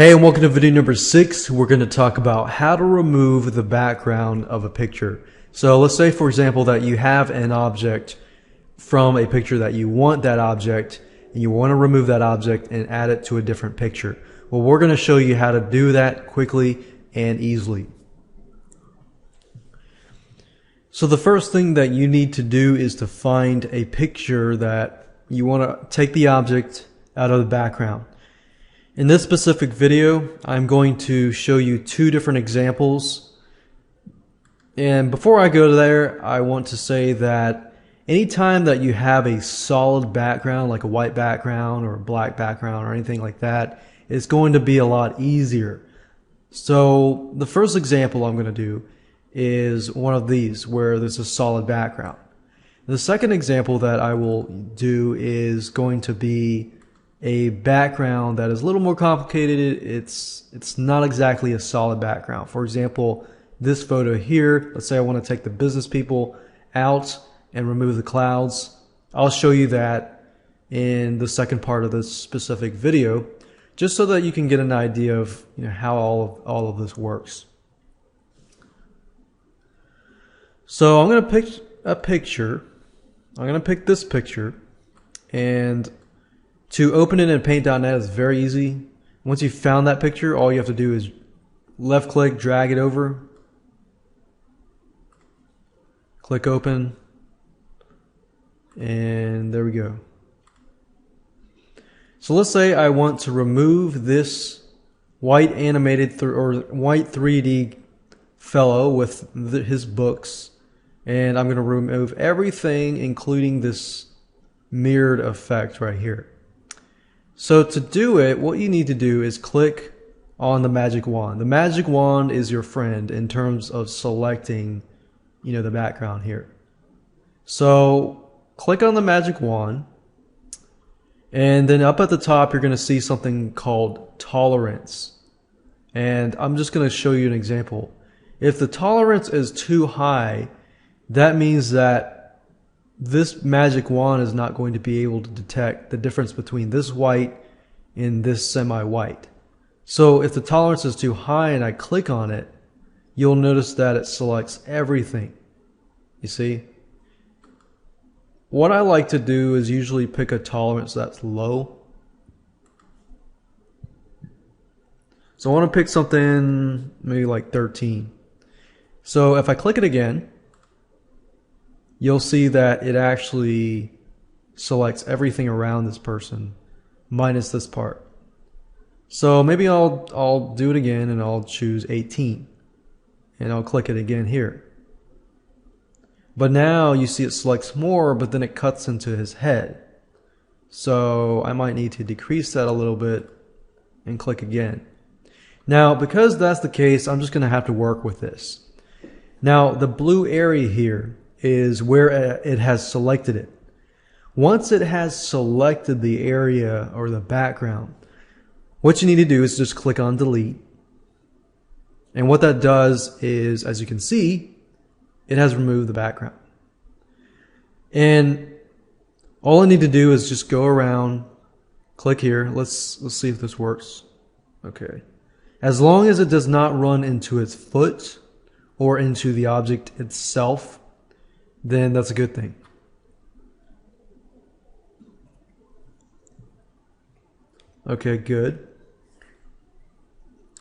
Hey, and welcome to video number 6. We're going to talk about how to remove the background of a picture. So let's say, for example, that you have an object from a picture that you want that object, and you want to remove that object and add it to a different picture. Well, we're going to show you how to do that quickly and easily. So the first thing that you need to do is to find a picture that you want to take the object out of the background. In this specific video, I'm going to show you two different examples. And before I go there, I want to say that anytime that you have a solid background, like a white background or a black background or anything like that, it's going to be a lot easier. So the first example I'm going to do is one of these where there's a solid background. The second example that I will do is going to be a background that is a little more complicated. It's not exactly a solid background. For example, this photo here, let's say I want to take the business people out and remove the clouds. I'll show you that in the second part of this specific video, just so that you can get an idea of how all of this works. So I'm going to pick a picture. I'm going to pick this picture, and to open it in Paint.net is very easy. Once you've found that picture, all you have to do is left click, drag it over, click open, and there we go. So let's say I want to remove this white animated or white 3D fellow with his books, and I'm going to remove everything including this mirrored effect right here. So to do it, what you need to do is click on the magic wand. The magic wand is your friend in terms of selecting, the background here. So click on the magic wand, and then up at the top you're going to see something called tolerance. And I'm just going to show you an example. If the tolerance is too high, that means that this magic wand is not going to be able to detect the difference between this white and this semi-white. So if the tolerance is too high and I click on it, you'll notice that it selects everything. You see? What I like to do is usually pick a tolerance that's low. So I want to pick something maybe like 13. So if I click it again, you'll see that it actually selects everything around this person minus this part. So maybe I'll do it again and I'll choose 18 and I'll click it again here. But now you see it selects more, but then it cuts into his head. So I might need to decrease that a little bit and click again. Now because that's the case, I'm just going to have to work with this. Now the blue area here is where it has selected it. Once it has selected the area or the background, what you need to do is just click on delete. And what that does is, as you can see, it has removed the background. And all I need to do is just go around, click here. Let's see if this works. Okay. As long as it does not run into its foot or into the object itself, then that's a good thing. Okay, good.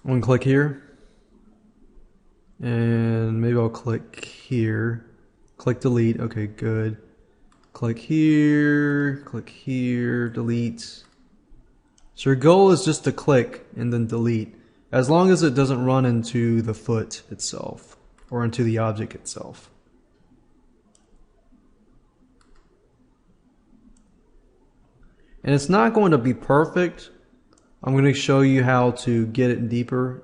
I'm going to click here. And maybe I'll click here. Click delete. Okay, good. Click here, delete. So your goal is just to click and then delete, as long as it doesn't run into the foot itself or into the object itself. And it's not going to be perfect. I'm going to show you how to get it deeper.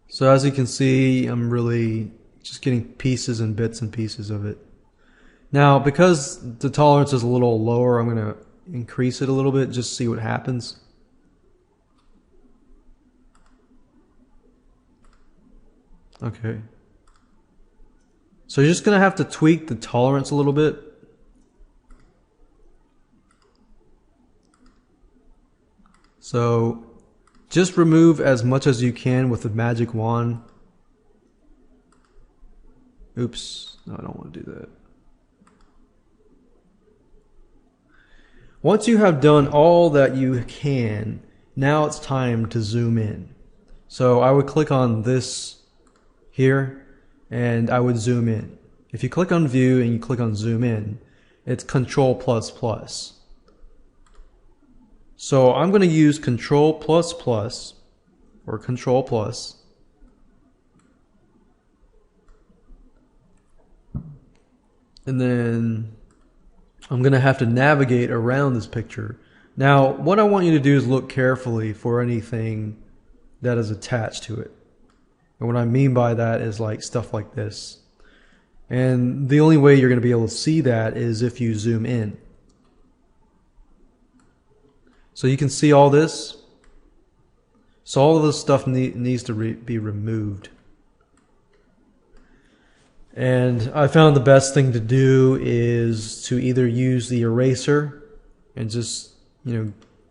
So as you can see, I'm really just getting pieces and bits and pieces of it. Now, because the tolerance is a little lower, I'm going to increase it a little bit, just see what happens. Okay. So you're just going to have to tweak the tolerance a little bit. So just remove as much as you can with the magic wand. Oops, no, I don't want to do that. Once you have done all that you can, now it's time to zoom in. So I would click on this here and I would zoom in. If you click on view and you click on zoom in, it's Control plus plus. So I'm going to use Control plus plus or Control plus. And then I'm going to have to navigate around this picture. Now, what I want you to do is look carefully for anything that is attached to it. And what I mean by that is like stuff like this. And the only way you're going to be able to see that is if you zoom in. So you can see all this. So all of this stuff needs to be removed. And I found the best thing to do is to either use the eraser and just,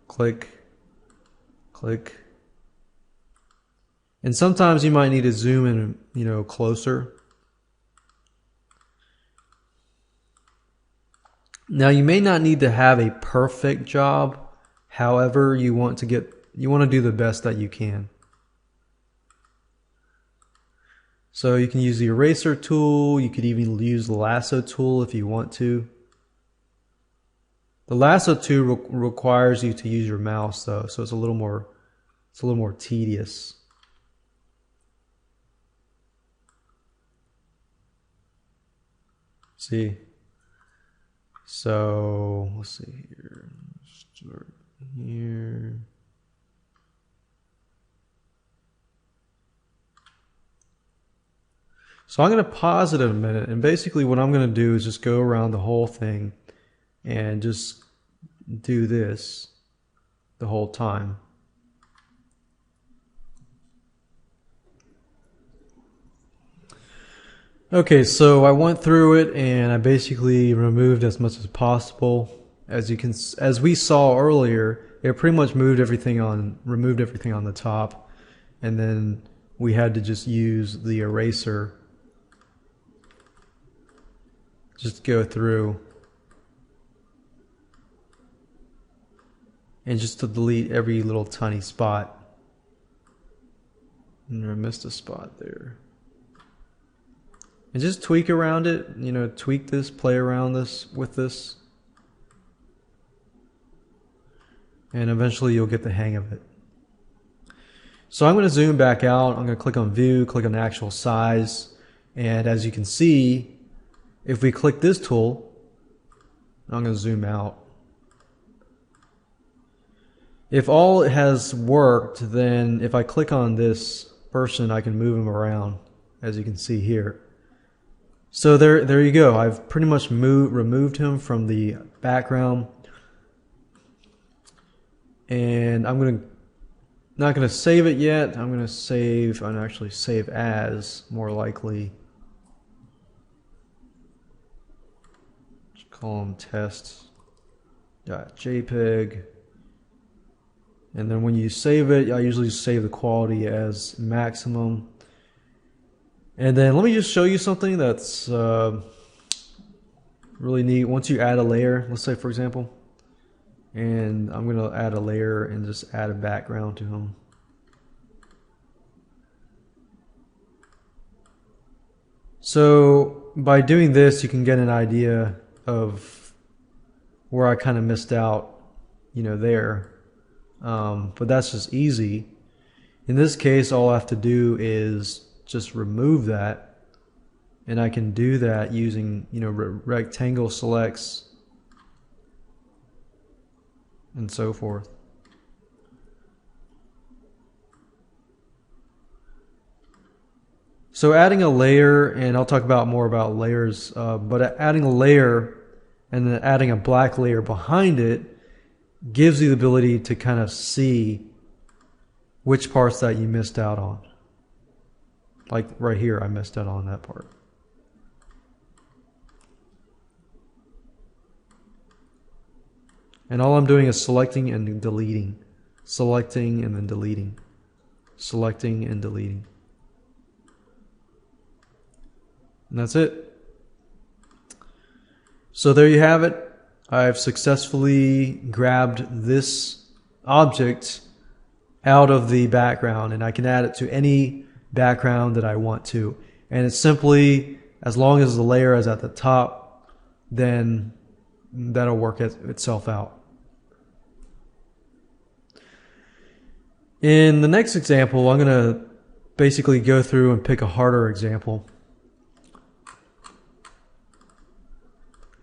click, click. And sometimes you might need to zoom in, closer. Now you may not need to have a perfect job. However, you want to do the best that you can. So you can use the eraser tool. You could even use the lasso tool if you want to. The lasso tool requires you to use your mouse though, so it's a little more tedious. See? So let's see here. Start here. So I'm going to pause it in a minute, and basically what I'm going to do is just go around the whole thing and just do this the whole time. Okay, so I went through it and I basically removed as much as possible. As we saw earlier, it pretty much removed everything on the top, and then we had to just use the eraser. Just go through and just to delete every little tiny spot. And I missed a spot there. And just tweak around it, tweak this, play around with this. And eventually you'll get the hang of it. So I'm going to zoom back out. I'm going to click on view, click on actual size. And as you can see, if we click this tool, I'm going to zoom out. If all has worked, then if I click on this person, I can move him around, as you can see here. So there you go. I've pretty much removed him from the background. And I'm not going to save it yet. I'm going to actually save as, more likely. Call them test.jpg. And then when you save it, I usually save the quality as maximum. And then let me just show you something that's really neat. Once you add a layer, let's say for example, and I'm going to add a layer and just add a background to him. So by doing this, you can get an idea of where I kind of missed out, there. But that's just easy. In this case, all I have to do is just remove that, and I can do that using, rectangle selects and so forth. So adding a layer, and I'll talk more about layers, but adding a layer and then adding a black layer behind it gives you the ability to kind of see which parts that you missed out on. Like right here, I missed out on that part. And all I'm doing is selecting and deleting. Selecting and then deleting. Selecting and deleting. And that's it. So there you have it. I've successfully grabbed this object out of the background, and I can add it to any background that I want to. And it's simply, as long as the layer is at the top, then that'll work itself out. In the next example, I'm going to basically go through and pick a harder example.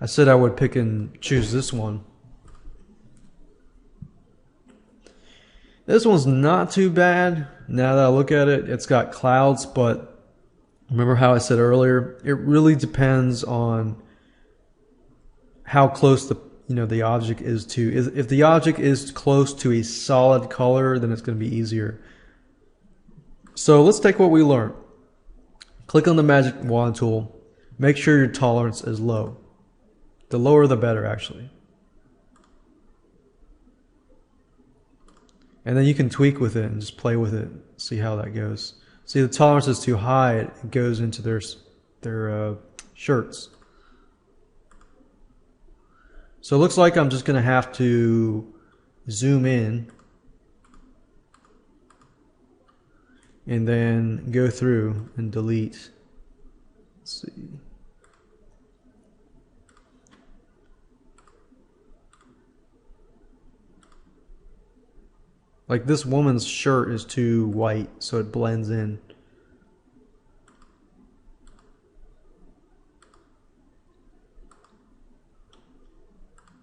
I said I would pick and choose this one. This one's not too bad. Now that I look at it, it's got clouds, but remember how I said earlier, it really depends on how close the object is to. If the object is close to a solid color, then it's going to be easier. So let's take what we learned. Click on the magic wand tool. Make sure your tolerance is low. The lower the better, actually. And then you can tweak with it and just play with it, see how that goes. See, the tolerance is too high, it goes into their shirts. So it looks like I'm just going to have to zoom in and then go through and delete. Let's see. Like this woman's shirt is too white, so it blends in.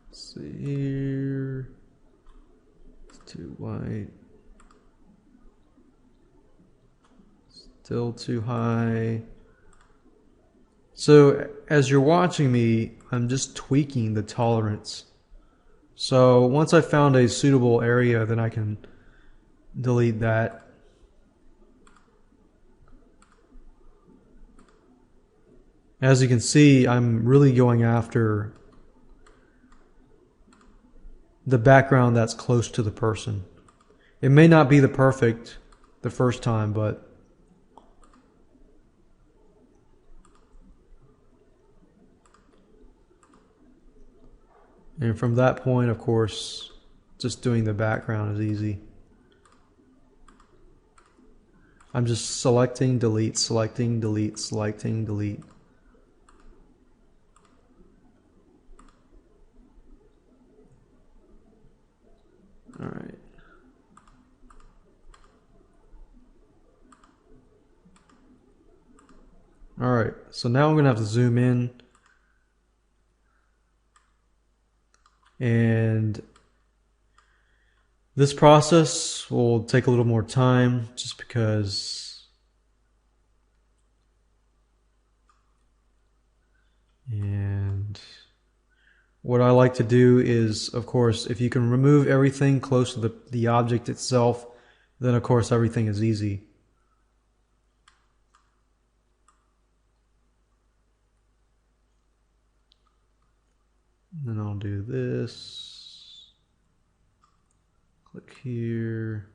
Let's see here. It's too white. Still too high. So as you're watching me, I'm just tweaking the tolerance. So once I found a suitable area, then I can delete that. As you can see, I'm really going after the background that's close to the person. It may not be the first time, but and from that point, of course, just doing the background is easy. I'm just selecting, delete, selecting, delete, selecting, delete. All right. All right, so now I'm going to have to zoom in. And this process will take a little more time just because and what I like to do is, of course, if you can remove everything close to the object itself, then of course everything is easy. And then I'll do this. Click here.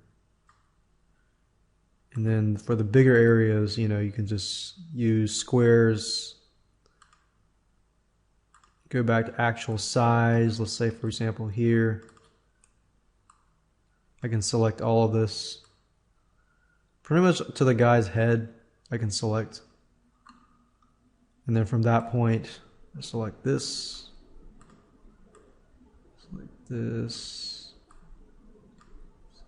And then for the bigger areas, you can just use squares. Go back to actual size. Let's say, for example, here. I can select all of this. Pretty much to the guy's head, I can select. And then from that point, I select this. Select this.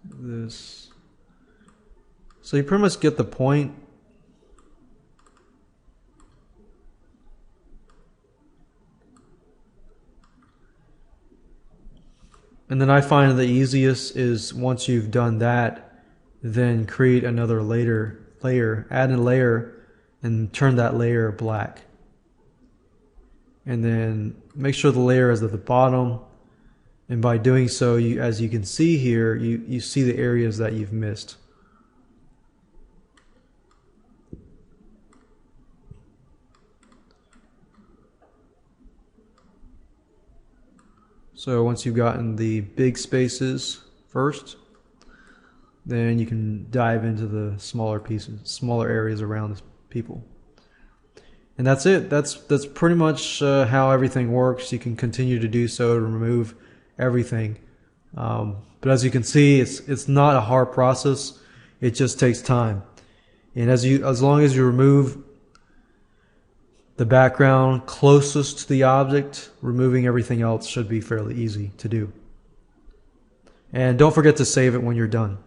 This. So you pretty much get the point. And then I find the easiest is once you've done that, then create another layer, add a layer, and turn that layer black. And then make sure the layer is at the bottom. And by doing so, as you can see here, you see the areas that you've missed. So once you've gotten the big spaces first, then you can dive into the smaller pieces, smaller areas around the people. And that's it. That's pretty much how everything works. You can continue to do so to remove everything. But as you can see, it's not a hard process. It just takes time. And as long as you remove the background closest to the object, removing everything else should be fairly easy to do. And don't forget to save it when you're done.